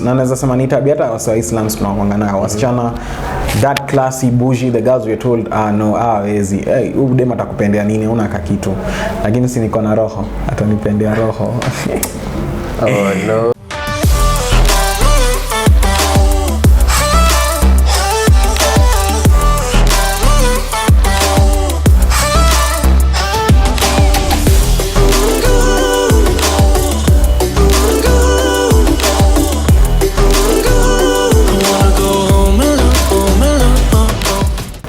because na naweza sema ni tabia hata wasa Islam tunakuanga nayo wasichana that classy bougie, the girls were told no hawezi, hey udem atakupendea nini, una kakitu, lakini si niko na roho atanipendea roho. Oh no.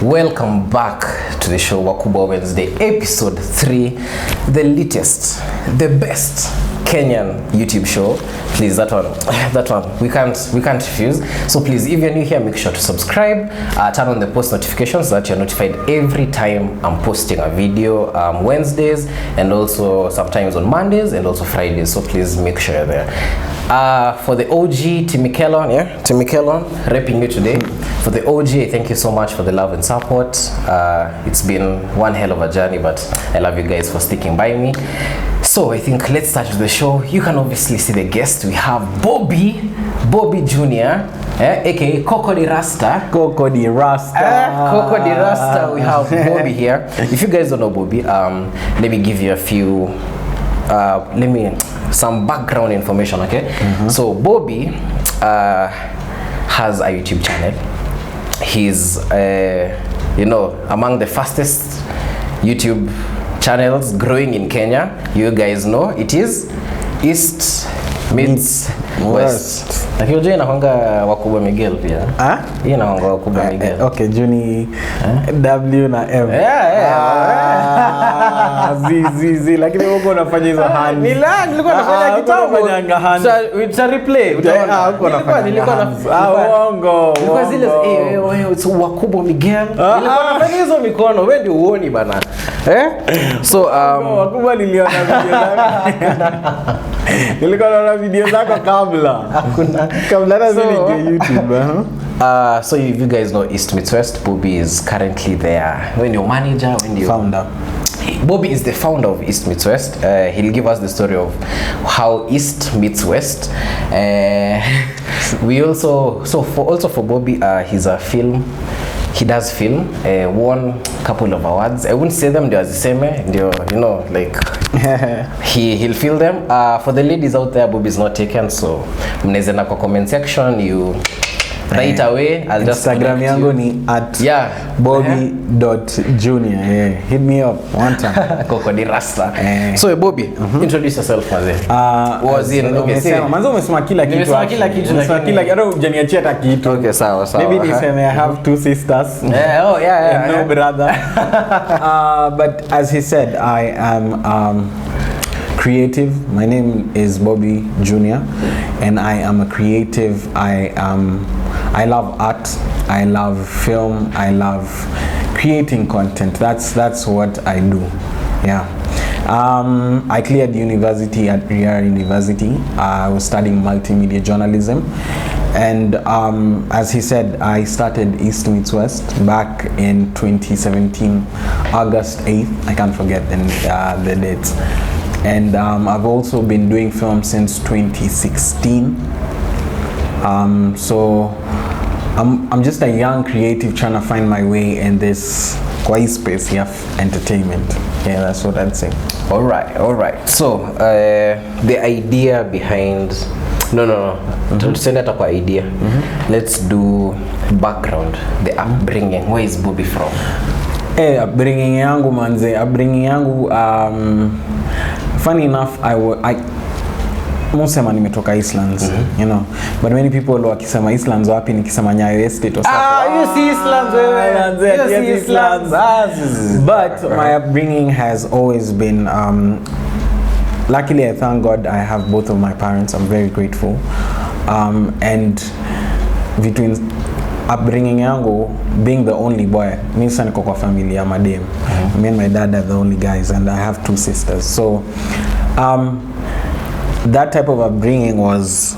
Welcome back to the show Wakubwa Wednesday, episode 3, the latest, the best Kenyan YouTube show. Please, that one we can't refuse. So please, if you're new here, make sure to subscribe, turn on the post notifications so that you're notified every time I'm posting a video, Wednesdays and also sometimes on Mondays and also Fridays. So please make sure you're there. For the OG Timikelon, Timikelon, repping you today. For the OG, thank you so much for the love and support. It's been one hell of a journey, but I love you guys for sticking by me. So I think let's start with the show. You can obviously see the guest. We have Bobby Jr., aka Coco the Rasta. Coco the Rasta. We have Bobby here. If you guys don't know Bobby, let me give you a few some background information, okay? So Bobby has a YouTube channel. He's among the fastest YouTube channels growing in Kenya. You guys know it is Eastmeetswest. Lakini unajua inakuanga Wakubwa Miguel pia. Hii inakuanga Wakubwa Miguel. Okay, Juni W na M. Zizi lakini wewe unafanya hizo hand. Nilikuwa nafanya kitambo. Uta replay. Utaona. Nilikuwa na uongo. Nilikuwa zile wewe Wakubwa Miguel. Nilikuwa nafanya hizo mikono. Wewe ndio uoni bana. So Wakubwa niliona video zako. Nilikuwa naona video zako kabla. Kabla na YouTube. So if you guys know Eastmeetswest, Bobby is currently there. When your manager, when you founder. Bobby is the founder of Eastmeetswest. He'll give us the story of how East meets West. We also for Bobby, he's a film. He does film. Won a couple of awards. I wouldn't say them. They are the same. Like he'll feel them. For the ladies out there, Bobby is not taken. So mnaweza na kwa comment section you. Right away, I'll just Instagram yangu ni @bobby.junior. Hit me up one time. Coco the Rasta. So Bobby, introduce yourself maze. Manzo umesema kila kitu. Umesema kila kitu. Hata hujaniachia hata kitu. Okay, sawa. Maybe niseme I have 2 sisters. Yeah. No brother. But as he said, I am creative. My name is Bobby Jr. and I am a creative. I love art, I love film, I love creating content. That's what I do. Yeah. I cleared university at HEARTBREAK University. I was studying multimedia journalism, and as he said, I started Eastmeetswest back in 2017, August 8th. I can't forget the dates. And I've also been doing film since 2016. So I'm just a young creative trying to find my way in this quiet space of entertainment. Yeah, that's what I'd say. All right. So the idea behind to send that up idea. Let's do background, the upbringing. Where is Bobby from? Upbringing yangu manze. Upbringing yangu funny enough, Musema nimetoka Islands, you know, but many people wakisema Islands wapi nikisema Nyayo Estate or something. You see Islands, Islands. But my upbringing has always been, luckily I thank God I have both of my parents. I'm very grateful. And between upbringing yangu, being the only boy, mimi sana niko kwa familia ya madem. Me and my dad are the only guys, and I have 2 sisters. So that type of upbringing was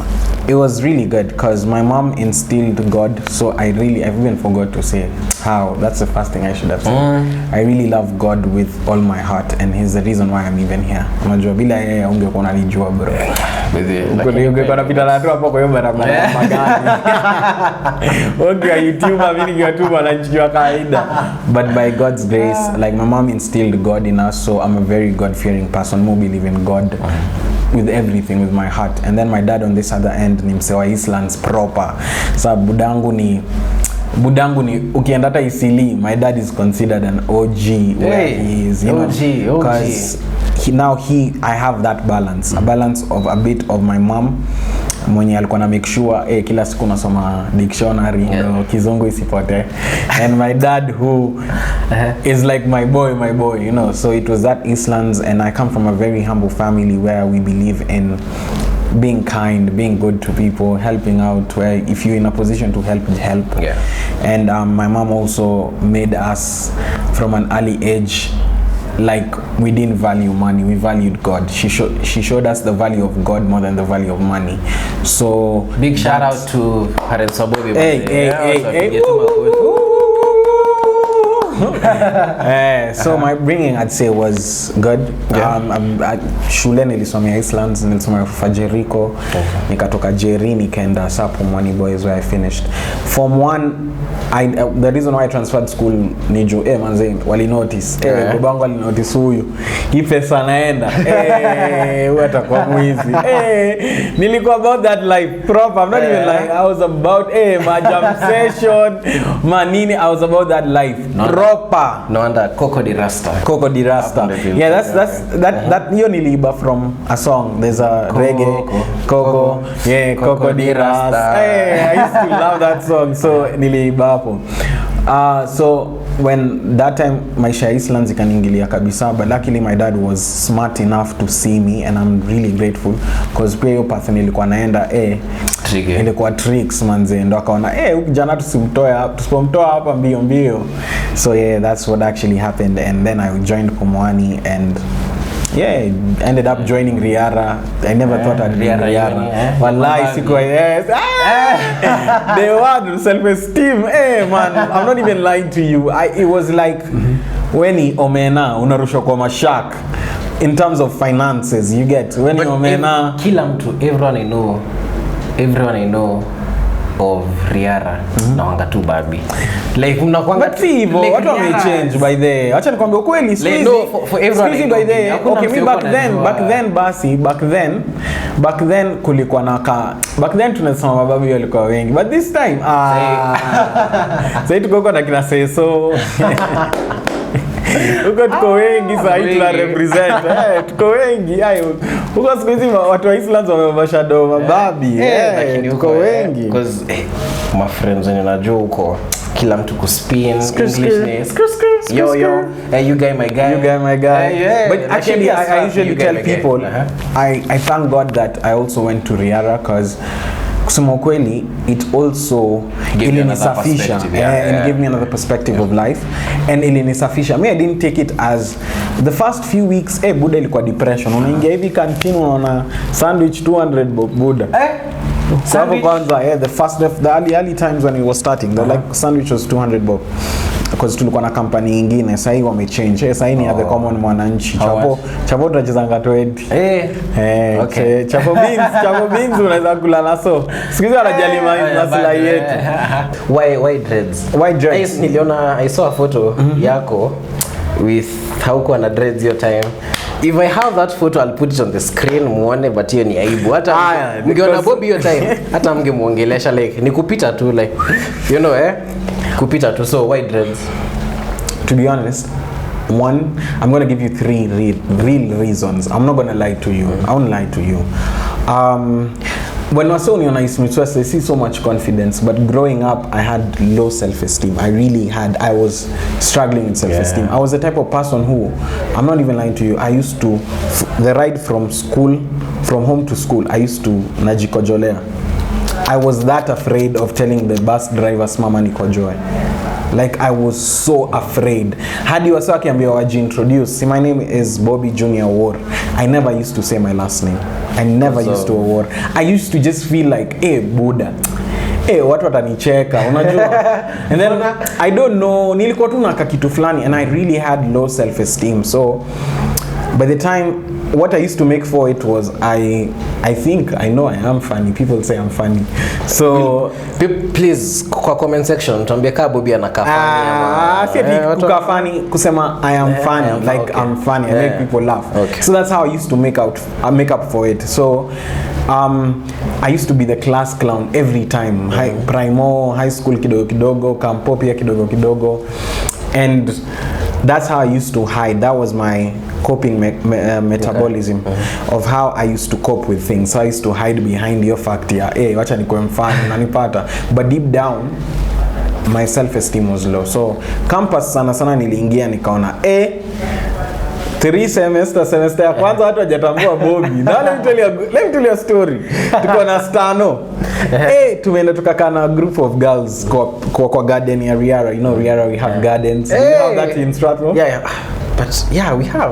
really good because my mom instilled God. So I even forgot to say how. That's the first thing I should have said. I really love God with all my heart, and he's the reason why I'm even here. Unajua bila yeye ungekuwa unanijua bro. Ungekuwa napita na tu hapo kwa hiyo barabara magari. Okay, YouTuber mimi ningetuma na nchi ya kawaida. But by God's grace, like my mom instilled God in us, so I'm a very God-fearing person who believe in God with everything, with my heart. And then my dad on this other end ni msewa Islands proper. So budangu ni ukienda hata Isili, my dad is considered an OG where he is, you know, because I have that balance, a balance of a bit of my mom mwenye alikuwa na make sure kila siku nasoma dictionary ndio kizungu isipote, and my dad who is like my boy, you know. So it was that Islands, and I come from a very humble family where we believe in being kind, being good to people, helping out where if you're in a position to help. Yeah. And my mom also made us from an early age, like we didn't value money, we valued God. She showed us the value of God more than the value of money. So big shout out to parents Adobe. Hey. So my bringing, I'd say, was good. Shule nilisomea Islands, nilisomea Fajerico, nikatoka Jeri nikaenda Sapo Mwani Boys where I finished Form 1. The reason why I transferred school nijo manze wali notice babangu wali notice huyu hii pesa naenda wewe atakuwa mwizi nilikuwa about that life proper. I'm not even lying. I was about my jam session manini. I was about that life proper. No wonder Coco di Rasta. Yeah, that you niliiba from a song. There's a reggae Coco di Rasta. I used to love that song, so niliiba hapo. So when that time maisha Islands ikaningilia kabisa, but luckily my dad was smart enough to see me, and I'm really grateful because pia hiyo path nilikuwa naenda ilikuwa tricks manze, ndo akaona kijana tusipomtoa hapa mbio. So yeah, that's what actually happened, and then I joined Pumwani, and ended up joining Riara. I never thought I'd be Riara. Wallahi sikuwa the word self-esteem, man, I'm not even lying to you. It was like when omena unarushwa kwa mashak in terms of finances, you get when omena kila mtu, everyone I know of Riara na wanga tu babi, like mnakwanga but hivyo watu wamechange by the acha nikwambie ukweli squeeze for everyone by the okay me back then kulikuwa na back then tunasema mababi walikuwa wengi, but this time sasa tuko na kina Seso uko tuko wengi sasa tuna represent tuko wengi uko siku hizi watu wa Islands wamebashado mababi lakini tuko wengi because my friends when najua uko kila mtu kuspin Englishness yo you guy my guy but actually I usually tell people I thank God that I also went to Riara because kusema kweli it also ilinisafisha and gave me another perspective of life, and ilinisafisha. Me I didn't take it as the first few weeks buda ilikuwa depression. Unaingia hivi canteen unaona sandwich 200 buda sababu kwanza the early times when it was starting the like sandwich was 200 bob because tulikuwa na company nyingine. Sasa hii wamechange. Sasa hii ni the common mwananchi. Chapo tunachezanga 20. Okay. Chapo beans unaweza kula naso. Sikizo anajali maslahi yetu. Why dreads? Niliona I saw a photo yako with hauko na dreads your time. If I have that photo I'll put it on the screen muone, but hiyo ni aibu. Hata mngeona Bobby your time hata mngemuongelesha like ni kupita tu like you know kupita tu. So why dreads? To be honest, one, I'm going to give you 3 real reasons. I'm not going to lie to you. I won't lie to you. When I was on Eastmeetswest, I see so much confidence, but growing up, I had low self-esteem. I was struggling with self-esteem. I was the type of person who, I'm not even lying to you, I used to, the ride from home to school, I used to najikojolea. I was that afraid of telling the bus driver mama nikojoe. Like I was so afraid. Hadi wasa akiambiwa wajiintroduce, see my name is Bobby Junior Owuor. I never used to say my last name. I never used to Owuor. I used to just feel like, Buddha. Watu watanicheka, unajua. And then I don't know, nilikuwa tu na kitu fulani and I really had low self-esteem. So by the time what I used to make for it was I think I know I am funny. People say I'm funny. So please kwa comment section tuambie kama Bobby anakaa funny ama kukaa funny kusema I am funny, like okay. I'm funny. I make people laugh. Okay. So that's how I used to make up for it. So I used to be the class clown every time. High school kidogo kidogo, kampo pia kidogo kidogo. And that's how I used to hide. That was my coping metabolism of how I used to cope with things. So I used to hide behind your fact wacha nikuwe mfano nanipata. But deep down my self-esteem was low. So campus sana niliingia nikaona 3 semester ya kwanza watu hajatambua Bobby. Now let me tell you a story. Tuko na Stano. Tumeenda tukakaa na group of girls kwa garden ya Riara. You know Riara, we have gardens. Do you have that in Strathmore? Yeah. But yeah, we have.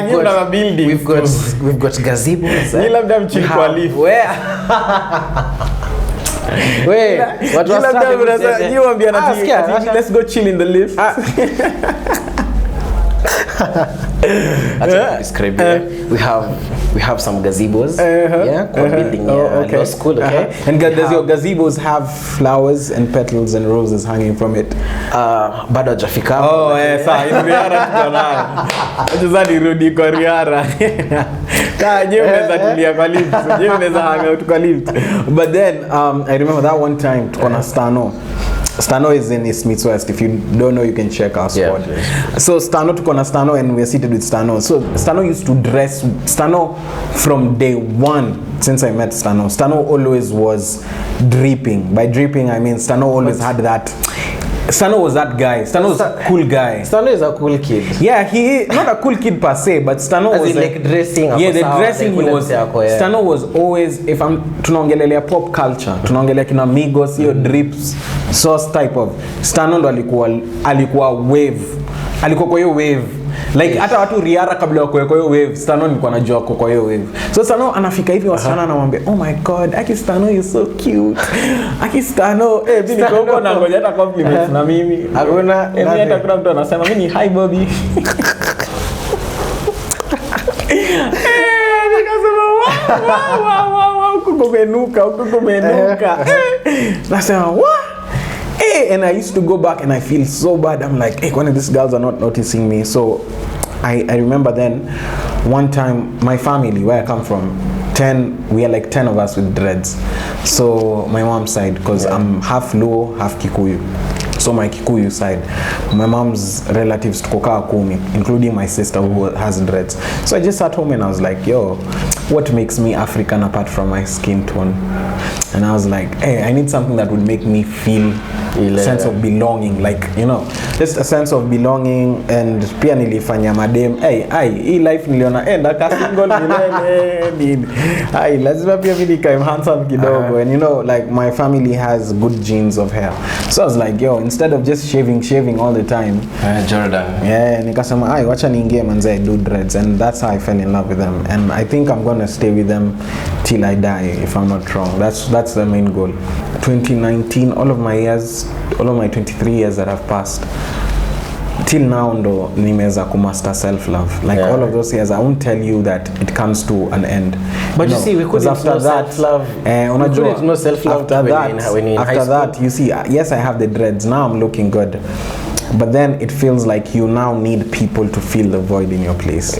We've got a building. We've got gazebos. Ni labda mchini kwa lift. Where? What was that? You ambia na let's go chill in the lift. Describe we have some gazebos. Building law school. And does your gazebos have flowers and petals and roses hanging from it? Bado hajafika. Sawa, in Riara tunayo. Sasa nirudi kwa Riara. Je, unaweza tulia kwa lift? Je, unaweza hang out kwa lift? But then I remember that one time tuko na Stano. Stano is in Eastmeetswest. If you don't know, you can check our spot. So Stano tuko na Stano and we are seated with Stano. So Stano used to dress Stano from day one since I met Stano. Stano always was dripping. By dripping I mean Stano always had that. Stano was that guy. Stano was a cool guy. Stano is a cool kid. Yeah, he not a cool kid per se, but Stano was like dressing. Yeah, the dressing he was. Stano was always, if I'm tunaongelelea pop culture, tunaongelea kina Migos, hiyo drips, sauce type of. Stano ndo alikuwa wave. Alikuwa kwa hiyo wave. Like hata watu Riara kabla kwa hiyo wave, Stano nilikuwa najua kwa hiyo wave. So Stano anafika hivi wasichana anamwambia, "Oh my god, Aki Stano is so cute." Aki Stano, mimi niko huko na ngoja hata compliments na mimi. Hakuna mimi hata kuna mtu anasema mimi ni hi Bobby. Nikasema wow, kukumenuka. Nasema, "What?" And I used to go back and I feel so bad. I'm like, when these girls are not noticing me. So I remember then one time my family, where I come from, we are like 10 of us with dreads. So my mom's side, because I'm half Luo, half Kikuyu. So my Kikuyu side, my mom's relatives tukokaa 10, including my sister who has dreads. So I just sat home and I was like, yo, what makes me African apart from my skin tone? And I was like, I need something that would make me feel a sense of belonging, like, you know, just a sense of belonging. And pia nilifanya madem, hii life niliona ndaka single milele lazima pia mimi nikae handsome kidogo. And you know, like my family has good genes of hair. So I was like, yo, instead of just shaving all the time, Jordan. Nikasema wacha niingie manze do dreads. And that's how I fell in love with them. And I think I'm gonna stay with them till I die, if I'm not wrong. That's the main goal. 2019, all of my 23 years that have passed, till now ndo nimeweza kumaster self-love. Like all of those years, I won't tell you that it comes to an end. But you see, we couldn't know self-love. We couldn't know self-love after that, you see, yes, I have the dreads. Now I'm looking good. But then it feels like you now need people to fill the void in your place.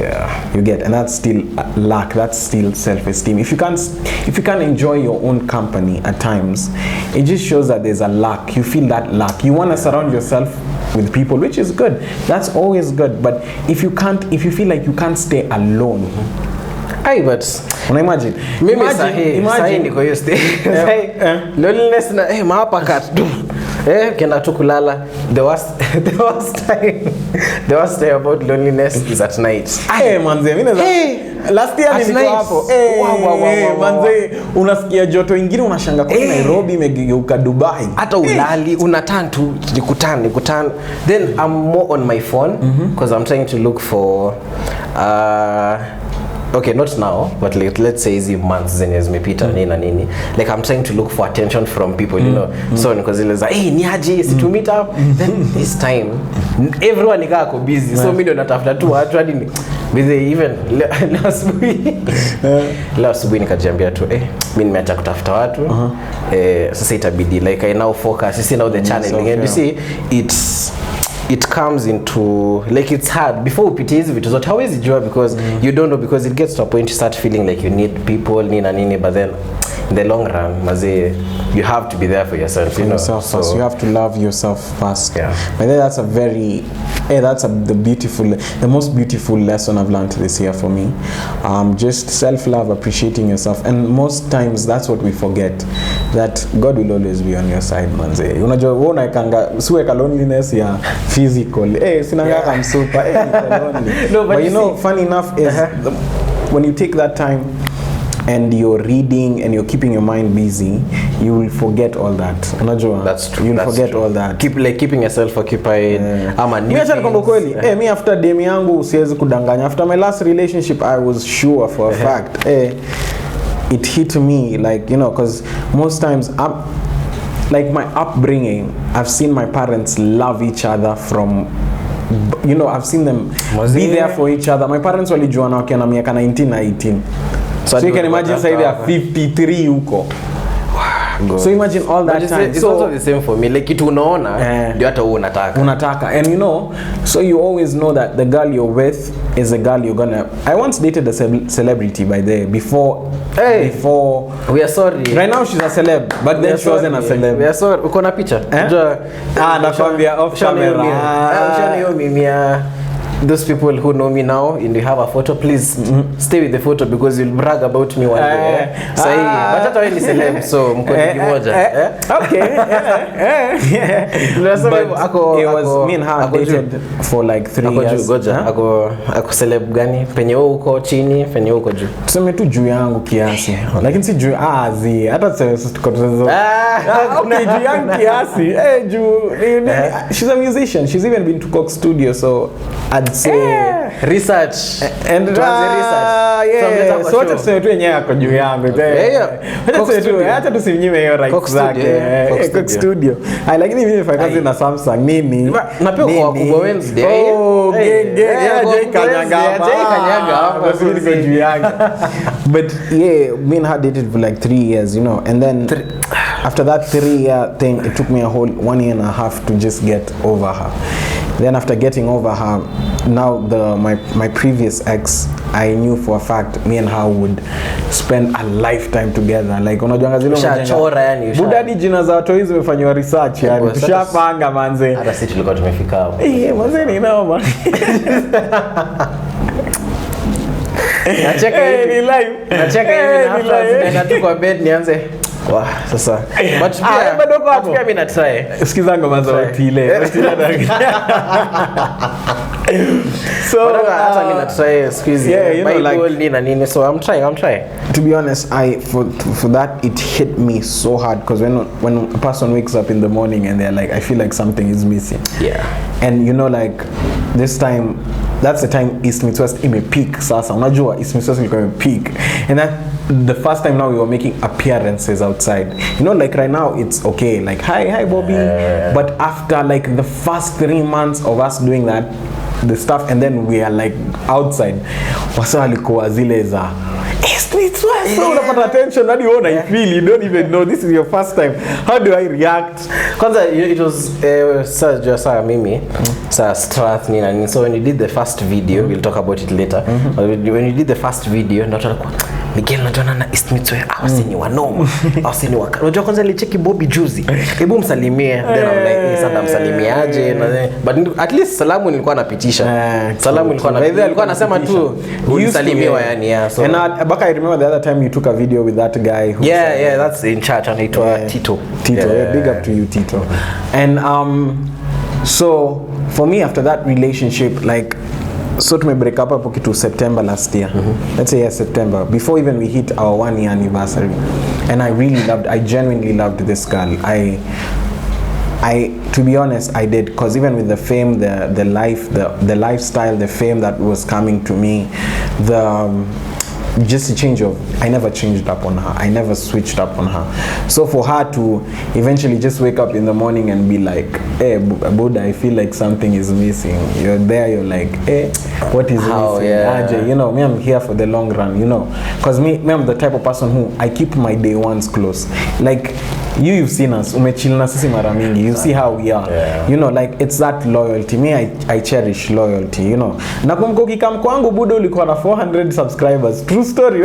You get, and that's still lack. That's still self-esteem. If you can't enjoy your own company at times, it just shows that there's a lack. You feel that lack. You want to surround yourself with people, which is good. That's always good. But if you feel like you can't stay alone. But imagine niko hiyo stage. Loneliness na mahapa kat tu. Kenda tu kulala. The worst time about loneliness is at night. Manze, mimi last year nilikuwa hapo. Manze, unasikia joto ingine unashanga kwa Nairobi imegeuka Dubai. Hata ulali unaturn tu nikutana. Then I'm more on my phone because I'm trying to look for okay, not now, but let's say easy months zenye zimepita nini. Like I'm trying to look for attention from people, you know. So because it's like, ni aje, si to meet up. Then this time everyone is busy. So mimi ndo natafuta tu watu hadi With even leo asubuhi nikajiambia tu mimi nimeacha kutafuta watu sasa itabidi like I now focus, you see now the channeling, and you see it comes into like it's hard before upitie hizi vitu zote hawezi jua because you don't know, because it gets to a point you start feeling like you need people nini, but then in the long run maze you have to be there for yourself, you know. Yourself so first. You have to love yourself first. Yeah. But then that's a very the most beautiful lesson I've learned this year for me. Just self-love, appreciating yourself, and most times that's what we forget, that God will always be on your side, manze. Unajua uona kanga suweka loneliness ya physical. Sinanga I'm super. Lonely. No, but you know, funny enough is when you take that time and you're reading and you're keeping your mind busy, you will forget all that. Unajua? That's true. You'll That's forget true. all that. Keeping yourself occupied. Mimi acha nikwambie kweli, mi after dem yangu siwezi kudanganya. After my last relationship, I was sure for a fact. It hit me, like, you know, because most times like my upbringing, I've seen my parents love each other from, you know, I've seen them be there for each other. My parents walijuana wakiwa na miaka 19 na 18. So you can imagine say they are 53 huko. So imagine all that time. It's also the same for me. Like it unaona ndio hata wewe unataka. And you know, so you always know that the girl you're with is the girl you're gonna. I once dated a celebrity by the before. We are sorry. Right now she's a celeb, but then she wasn't a celeb. We are sorry. Uko na picha? Nakwambia off camera. Those people who know me now and you have a photo, please stay with the photo because you'll brag about me one day. Sahi, but hata wewe ni celeb, so mko ni kimoja. Okay. It was me and her dated for like 3 years. Ako celeb gani? Penye wewe uko chini, penye wewe uko juu. Tuseme tu juu yangu kiasi. Lakini si juu zi. Hata tuko tuzo. Okay, juu yangu kiasi. She's a musician. She's even been to Coke Studio, so I'd say research and so what tuseme tu yenyewe yako juu yangu. Hata tusimnyime hiyo rights zake. Coke Studio. Lakini mimi nifanya kazi na Samsung nini? Na pia kwa Wakubwa Wednesday. Jay Kanyaga hapa. Sisi juu yangu. But me and her dated for like 3 years, you know, and then after that 3-year thing, it took me a whole 1 year and a half to just get over her. Then after getting over her, now my previous ex, I knew for a fact me and her would spend a lifetime together. Like unajua zile unachora yani budadi jina za watu hizo umefanywa research yani tushapanga manze. Hata sisi tulikuwa tumefika hapo. Manze ni noma. Nacheka hivi live. Nacheka hivi na after zinaenda tu kwa bed nianze. Wow, sasa. But pia mimi na try. Sikiza ngoma za Otile. So hata mimi na try squeeze. You know, like nini, so I'm trying. To be honest, for that it hit me so hard because when a person wakes up in the morning and they're like, I feel like something is missing. Yeah. And you know, like this time, that's the time Eastmeetswest ime peak. Sasa unajua Eastmeetswest ilikuwa peak, and that the first time now we were making appearances outside. You know, like right now it's okay, like hi Bobby, but after like the first 3 months of us doing that, the stuff, and then we are like outside, wasa walikuwa zile za Eastmeetswest, so unapata attention hadi wewe una feel, you don't even know this is your first time. How do I react? Kwanza it was just mimi Strath nini, so when you did the first video, we'll talk about it later. When you did the first video, not Miguel najona na Eastmeetswest awasini wanoma, awasini waka. Unajua kwanza nilicheki Bobby juzi, hebu msalimie. Then I'm like sasa msalimiaje, but at least salamu nilikuwa napitisha. Salamu nilikuwa nasema tu usalimiwa yani. So and back I remember the other time you took a video with that guy who that's in church, anaitwa Tito. Big up to you Tito. And so for me after that relationship, like, so to me break up hapo kitu September last year. Let's say September, before even we hit our 1 year anniversary. And I genuinely loved this girl. I to be honest, I did, because even with the fame, the lifestyle, the fame that was coming to me, just a change of, I never changed up on her. I never switched up on her. So for her to eventually just wake up in the morning and be like, hey, Buddha, I feel like something is missing. You're there, you're like, hey, what is missing? Yeah. Ajay, you know, me, I'm here for the long run, you know. Because me, I'm the type of person who, I keep my day ones close. Like, you've seen us, umechil na sisi mara mingi, you see how we are. Yeah. You know, like, it's that loyalty. Me, I cherish loyalty, you know. Nakumbuka ukikam kwangu Buddha ulikuwa na 400 subscribers. True story.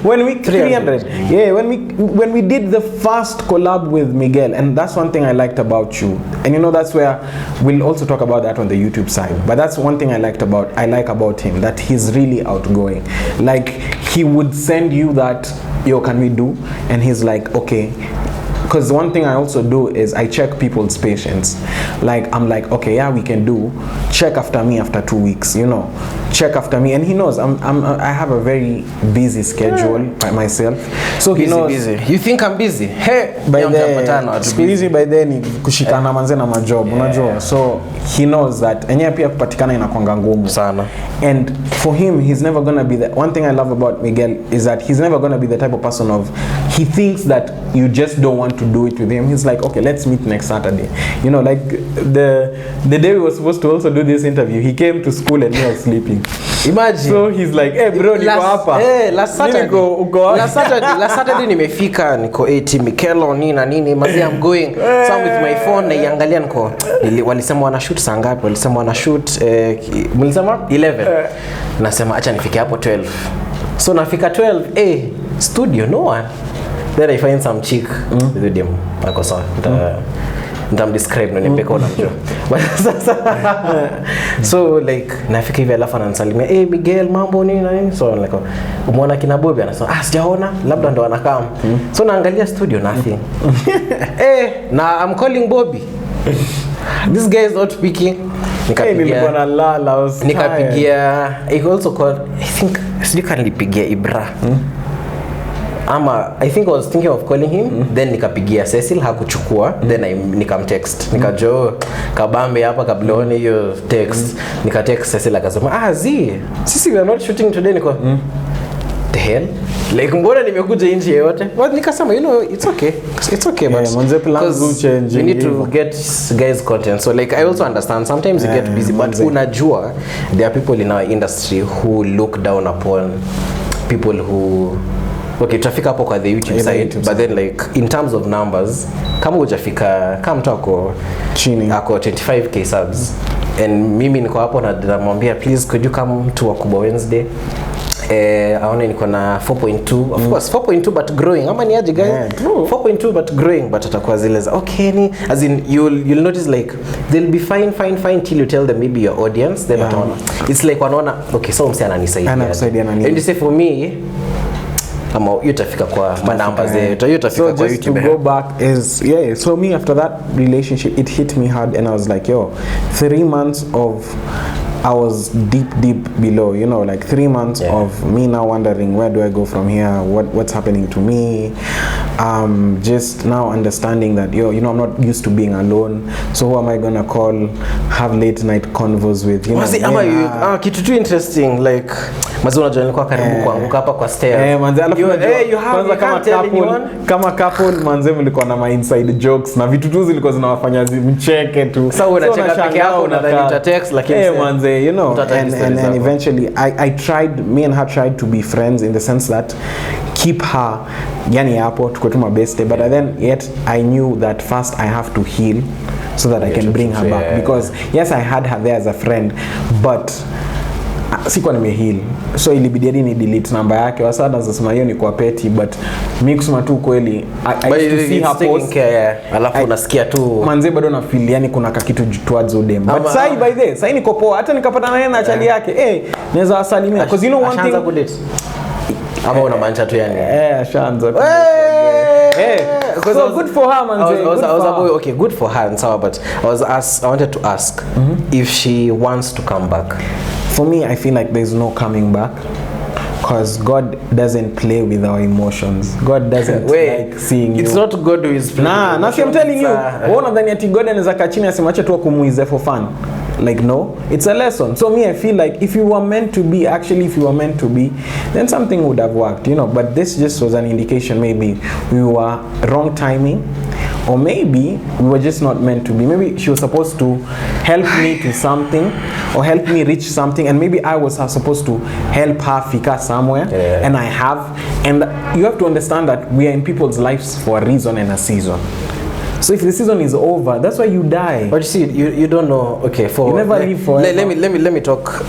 When we 300. Yeah, when we did the first collab with Miguel, and that's one thing I liked about you. And you know, that's where we'll also talk about that on the YouTube side. But that's one thing I like about him, that he's really outgoing. Like, he would send you that, yo, can we do? And he's like, okay. Because one thing I also do is I check people's patience. Like, I'm like, okay, yeah, we can do. Check after me after 2 weeks, you know. Check after me, and he knows I have a very busy schedule by myself. So he knows. Busy. You think I'm busy? Hey, by then, by then kushikana manze na majob, unajua. So he knows that. And pia kupatikana inakuanga ngumu sana. And for him, he's never gonna be the. One thing I love about Miguel is that he's never gonna be the type of person of. He thinks that you just don't want to do it with him. He's like, okay, let's meet next Saturday. You know, like the day we were supposed to also do this interview, he came to school and he was sleeping. Imagine. So he's like, hey bro, niko hapa. Last Saturday nimefika, niko 80 Mikelo nini, mazi I'm going. So I'm with my phone, naiangalia niko. Walisema wana shoot saa ngapi? Walisema wana shoot mlisema 11. Nasema acha nifike hapo 12. So nafika 12, studio no one. Then I find some chick with them. Ako sawa. Nitamdescribe na nimpeka unamjua. So like nafika hivi alafu ananisalimia, Miguel mambo nini na nini. So like umeona kina Bobby, anasema sijaona, labda ndo anakam. So naangalia studio, nothing. Na I'm calling Bobby. This guy is not speaking. Nikapigia he also called, I think sijui nilipigia Ibra. I think I was thinking of calling him, then nikapigia Cecil, hakuchukua, then nikamtext. Nikajo kabambe hapa kablaone hiyo text. Nikatext Cecil akasema, sisi we are not shooting today. Niko the hell? Like mbona nimekuja nje yote? But nikasema, you know, it's okay, but we need to get guys content. So like I also understand sometimes you get busy, but unajua there are people in our industry who look down upon people who tutafika hapo kwa the YouTube side, but then like in terms of numbers, kama hujafika, kama mtu ako chini ako 25k subs and mimi niko hapo na namwambia please could you come to Wakubwa Wednesday, aone niko na 4.2, of course 4.2 but growing, ama ni aje guys, 4.2 but growing, but atakuwa zile za okay ni as in you'll notice like they'll be fine till you tell them maybe your audience, then wataona it's like wanaona okay so msi ananisaidia and you say for me kama utafika kwa manamba zetu, utafika kwa YouTube. To go back is so me after that relationship it hit me hard and I was like 3 months of I was deep below, you know, like 3 months of me now wondering where do I go from here, what's happening to me, just now understanding that you know I'm not used to being alone, so who am I gonna call, have late night convos with, you know. Kitu too interesting like mazi unajua nilikuwa karibu kuanguka hapa kwa stairs. Manze alafu kama couple manze mlikuwa na my inside jokes na vitu tu zilikuwa zinawafanya mcheke tu. Sasa unacheka peke yako unadhani uta text lakini manze you know and eventually I tried, me and her tried to be friends in the sense that keep her yani hapo tuko tu mabeste, but then yet I knew that first I have to heal so that I can bring her back, because yes I had her there as a friend but sikuwa nimeheal, so ilibidi ni delete namba yake. Wasa nasema hiyo ni kwa petty, but mimi kusema tu kweli I used to see her post alafu unasikia tu manze bado na feel yani kuna kitu towards udem, but sai by the sai niko poa, hata nikapata naye na chali yake naweza wasalimia because you know one thing ama unamaanisha tu yani ashaanza so good for her manze. Okay, good for her and so, but I wanted to ask if she wants to come back. For me, I feel like there's no coming back, because God doesn't play with our emotions. God doesn't like seeing you. It's not God who is playing. Nah, I'm telling you. One of the things God anaweza kachini asimache tu kumuize for fun. Like, no, it's a lesson. So me, I feel like if you were meant to be, then something would have worked, you know. But this just was an indication. Maybe we were wrong timing, or maybe we were just not meant to be. Maybe she was supposed to help me to something, or help me reach something, and maybe I was supposed to help her fika somewhere, and I have. And you have to understand that we are in people's lives for a reason and a season. So if the season is over, that's why you die. But you see, you don't know. Okay, for you never live forever. Let me talk.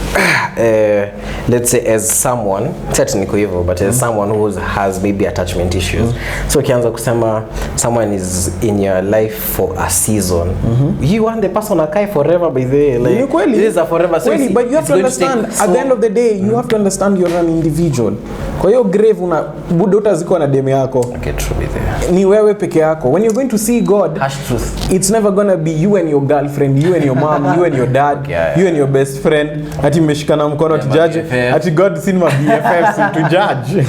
Let's say as someone, technically evil, but as someone who has maybe attachment issues. So ukianza kusema someone is in your life for a season. You want the person to die forever, by the way. Like, it is a forever. So but you have to understand. At the end of the day, you have to understand you're an individual. Kwa hiyo grave una budo ziko na demu yako. Okay, true be there. Ni wewe peke yako. When you're going to see God, harsh truth. It's never gonna be you and your girlfriend, you and your mom, you and your dad, you and your best friend. Ati mmeshikana mkono to judge. Ati God seen my BFFs to judge.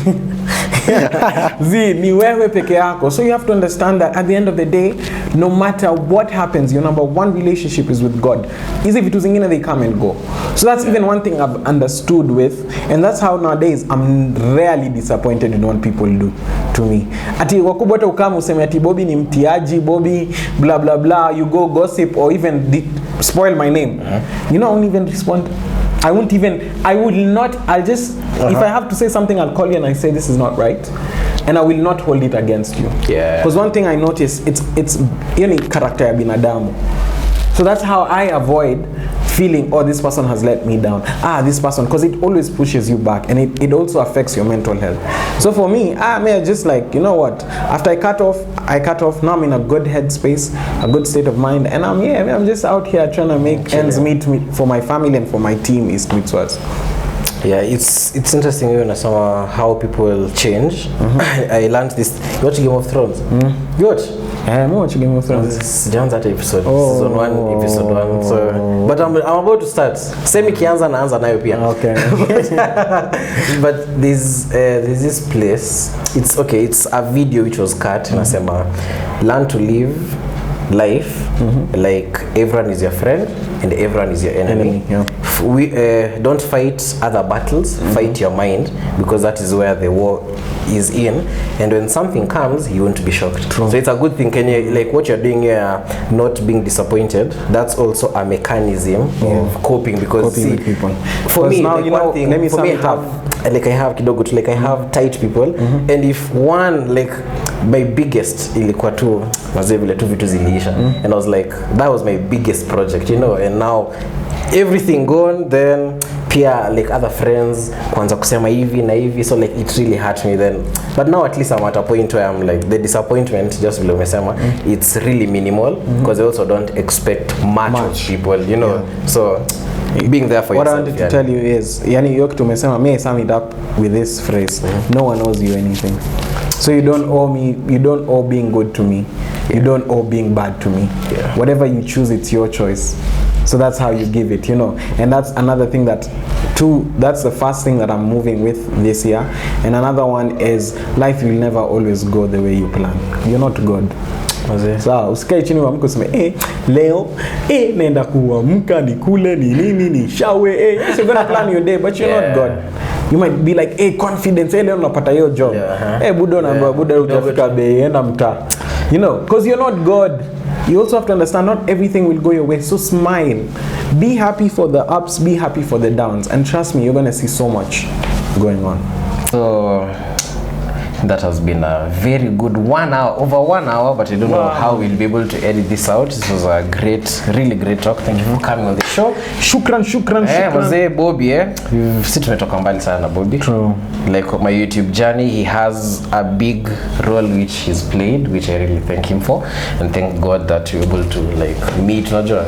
Ni wewe peke yako. So you have to understand that at the end of the day, no matter what happens, your number one relationship is with God. Easy vitu zingine, they come and go. So that's even one thing I've understood with, and that's how nowadays I'm rarely disappointed in what people do to me. Ati wakubwa hata ukamu useme ati Bobby ni mtiaji, Bobby blah blah blah, you go gossip or even spoil my name. You know, I won't even respond. I'll just, if I have to say something, I'll call you and I say this is not right, and I will not hold it against you. Yeah. Because one thing I notice, it's any character ya binadamu. So that's how I avoid feeling, oh, this person has let me down. This person, because it always pushes you back, and it also affects your mental health. So for me, I just like, you know what, after I cut off, now I'm in a good headspace, a good state of mind, and I'm just out here trying to make ends meet for my family and for my team, Eastmeetswest. Yeah, it's interesting when I saw how people change. I learned this. You watch Game of Thrones? You watch? I'm watching Game of Thrones. John's that episode. Season 1, episode 1. So, but I'm about to start. Semi kianza na anza nayo pia. Okay. But there's this place. It's a video which was cut. Nasema, learn to live life like everyone is your friend and everyone is your enemy. We don't fight other battles, fight your mind, because that is where the war is in, and when something comes, you won't be shocked. True. So it's a good thing, Kenya, like what you're doing here, not being disappointed. That's also a mechanism of coping, because with people. For me, now, like, you know, one thing, let me for me, I have kidogo, like I have tight people, and if one, like my biggest ilikuwa tu mazevile tu vitu ziliisha, and I was like, that was my biggest project, you know, and now everything gone, then pia like other friends kwanza kusema hivi na hivi, so like it really hurt me then. But now at least I'm at a point where I'm like, the disappointment, just vile umesema, it's really minimal, because I also don't expect much of people, you know. So being there for what yourself. I wanted to tell you is, yani yoke tumesema, may I sum it up with this phrase, no one owes you anything. So you don't owe being good to me. You don't owe being bad to me. Whatever you choose, it's your choice. So that's how you give it, you know. And that's another thing that's the first thing that I'm moving with this year. And another one is, life will never always go the way you plan. You're not God. So usikae chini uamke useme leo naenda kuamka nikule ni nini ni shawe you're gonna plan your day, but you're not God. You might be like confidence leo unapata hiyo job. Budo naambia budo utafika bei enda mtaa. You know, because you're not God. You also have to understand not everything will go your way. So smile. Be happy for the ups, be happy for the downs. And trust me, you're going to see so much going on. So that has been a very good 1 hour, over 1 hour, but I don't know how we'll be able to edit this out. This was a really great talk. Thank you for coming on the show. Shukran. Mzee Bobby, si tumetoka mbali sana na Bobby. True. Like my YouTube journey, he has a big role which he's played, which I really thank him for, and thank God that you're able to like meet. Unajua,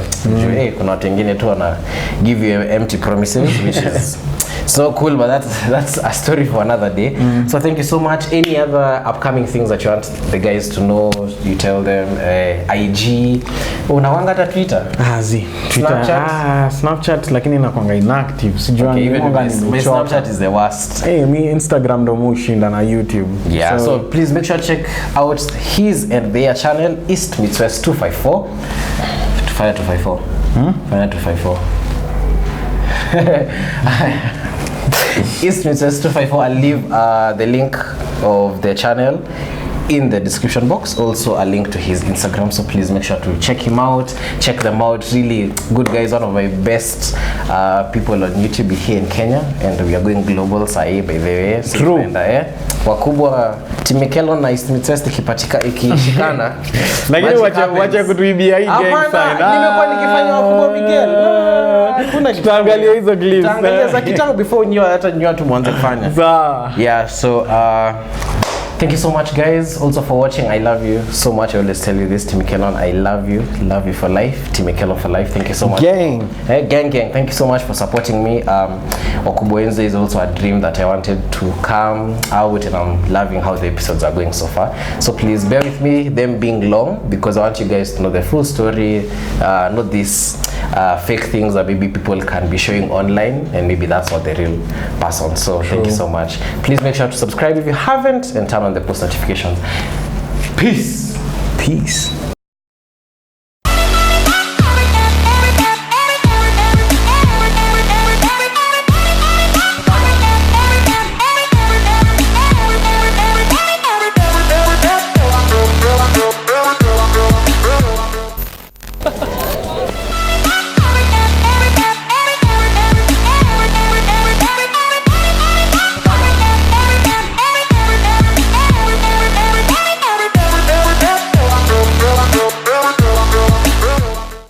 kuna watu wengine tu wana give you empty promises, which is so cool, but that's a story for another day. So thank you so much. Any other upcoming things that you want the guys to know, you tell them? IG, unawanga hata Twitter? Twitter, Snapchat lakini inakuanga inactive. Sijui even my Snapchat is the worst. Me Instagram ndo mushinda na YouTube. Yeah, so please make sure to check out his and their channel, Eastmeetswest 254. Fanya 254. Eastmeetswest 254. I'll leave the link of the channel in the description box, also a link to his Instagram, so please make sure to check him out, check them out. Really good guys, one of my best people on YouTube here in Kenya, and we are going global sahi by the way. So true. Wakubwa Timekelo na Eastmeetswest ikishikana. Lakini wacha kutuibia hii gang sign. Nimekuwa nikifanya Wakubwa Miguel. Kuna tutaangalia hizo clips. Tutaangalia za kitambo before hata watu mwanze kufanya. Yeah, so thank you so much guys also for watching. I love you so much. I always tell you this, Timekelo, I love you for life. Timekelo for life. Thank you so much. Gang. Hey, gang. Thank you so much for supporting me. Wakubwa Wednesday is also a dream that I wanted to come out, and I'm loving how the episodes are going so far. So please bear with me, them being long, because I want you guys to know the full story, not these fake things that maybe people can be showing online, and maybe that's not the real person. So thank you so much. Please make sure to subscribe if you haven't, and turn on the post notifications. Peace.